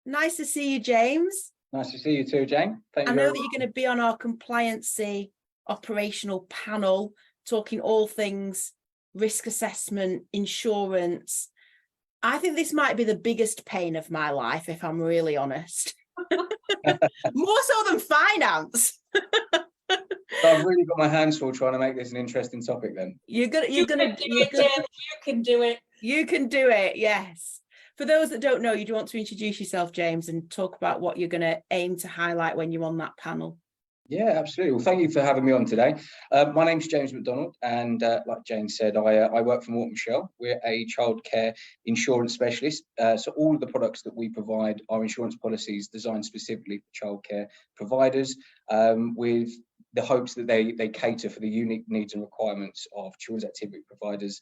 Nice to see you, James. Nice to see you too, Jane. Thank you. I know that you're going to be on our compliancy operational panel, talking all things risk assessment, insurance. I think this might be the biggest pain of my life, if I'm really honest. More so than finance. So I've really got my hands full trying to make this an interesting topic then. You can do it. You can do it, yes. For those that don't know, you do want to introduce yourself, James, and talk about what you're going to aim to highlight when you're on that panel. Yeah, absolutely. Well, thank you for having me on today. My name's James McDonald, and like Jane said, I work for Morton Michel. We're a childcare insurance specialist. So all of the products that we provide are insurance policies designed specifically for childcare providers, with the hopes that they cater for the unique needs and requirements of children's activity providers,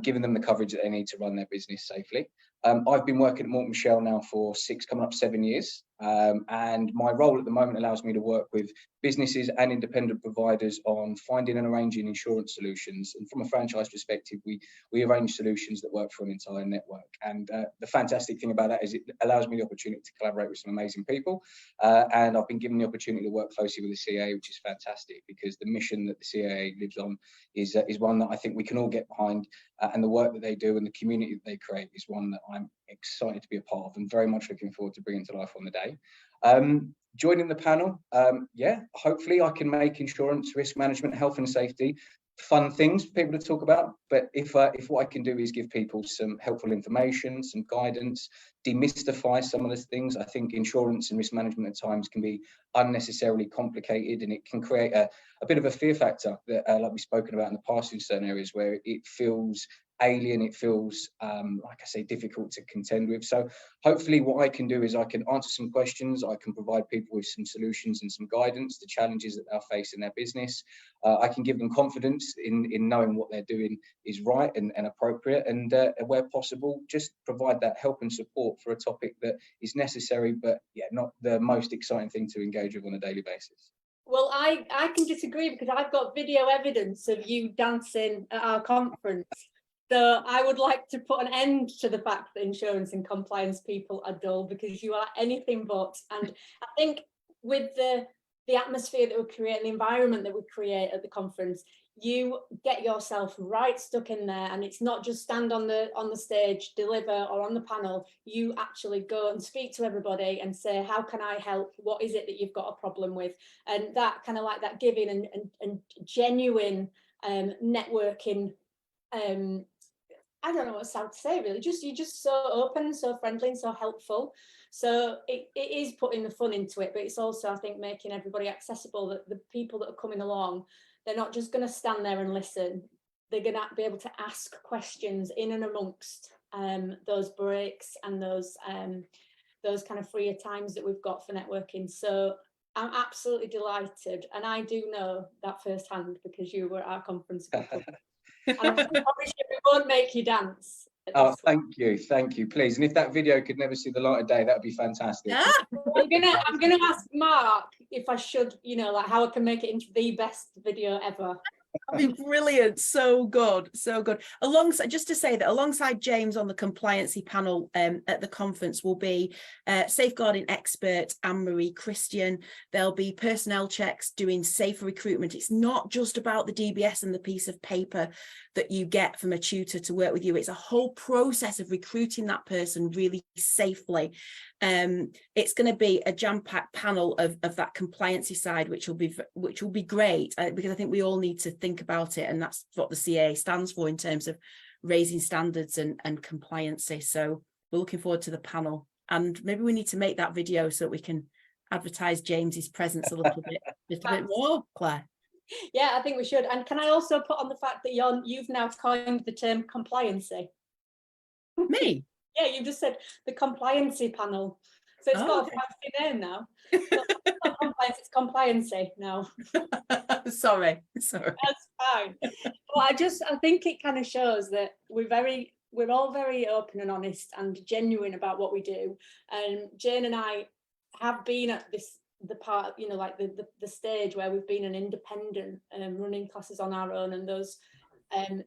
giving them the coverage that they need to run their business safely. I've been working at Morton Michel now for coming up 7 years, and my role at the moment allows me to work with businesses and independent providers on finding and arranging insurance solutions. And from a franchise perspective, we arrange solutions that work for an entire network. And the fantastic thing about that is it allows me the opportunity to collaborate with some amazing people. And I've been given the opportunity to work closely with the CAA, which is fantastic, because the mission that the CAA lives on is one that I think we can all get behind, and the work that they do and the community that they create is one that I'm excited to be a part of and very much looking forward to bringing to life on the day. Joining the panel, yeah, hopefully I can make insurance, risk management, health and safety fun things for people to talk about. But if what I can do is give people some helpful information, some guidance, demystify some of the things, I think insurance and risk management at times can be unnecessarily complicated, and it can create a bit of a fear factor that, like we've spoken about in the past, in certain areas where it feels alien, it feels like I say, difficult to contend with. So hopefully what I can do is I can answer some questions, I can provide people with some solutions and some guidance to challenges that they'll face in their business. I can give them confidence in knowing what they're doing is right and appropriate, and where possible just provide that help and support for a topic that is necessary, but yeah, not the most exciting thing to engage with on a daily basis. Well, I can disagree, because I've got video evidence of you dancing at our conference. So I would like to put an end to the fact that insurance and compliance people are dull, because you are anything but. And I think with the atmosphere that we create and the environment that we create at the conference, you get yourself right stuck in there, and it's not just stand on the stage, deliver, or on the panel. You actually go and speak to everybody and say, how can I help? What is it that you've got a problem with? And that kind of like that giving and genuine networking. I don't know what to say, really. You're just so open, so friendly, and so helpful. So it is putting the fun into it, but it's also, I think, making everybody accessible, that the people that are coming along, they're not just going to stand there and listen. They're going to be able to ask questions in and amongst those breaks and those kind of freer times that we've got for networking. So I'm absolutely delighted, and I do know that firsthand because you were at our conference. And I promise you we won't make you dance. Oh, thank you, please. And if that video could never see the light of day, that would be fantastic. I'm gonna ask Mark if I should, like how I can make it into the best video ever. That'd be brilliant. So good. Alongside, just to say that alongside James on the compliancy panel at the conference will be safeguarding expert Anne-Marie Christian. There'll be personnel checks doing safer recruitment. It's not just about the DBS and the piece of paper that you get from a tutor to work with you. It's a whole process of recruiting that person really safely. It's going to be a jam-packed panel of that compliancy side, which will be great, because I think we all need to think about it, and that's what the CAA stands for in terms of raising standards and compliancy. So we're looking forward to the panel, and maybe we need to make that video so that we can advertise James's presence a little bit more, Claire. Yeah, I think we should. And can I also put on the fact that you've now coined the term compliancy? Me? Yeah, you just said the compliancy panel. So it's got a fancy name now. It's not compliance, it's compliancy now. Sorry. That's fine. Well, I think it kind of shows that we're all very open and honest and genuine about what we do. And Jane and I have been at the part, like the stage where we've been an independent running classes on our own, and those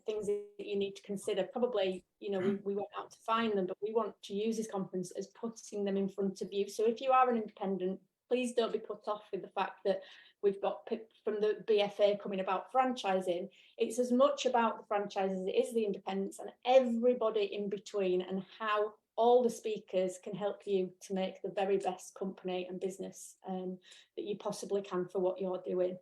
things that you need to consider. Probably, you know, we went out to find them, but we want to use this conference as putting them in front of you. So if you are an independent, please don't be put off with the fact that we've got from the BFA coming about franchising. It's as much about the franchise as it is the independents and everybody in between, and how all the speakers can help you to make the very best company and business that you possibly can for what you're doing.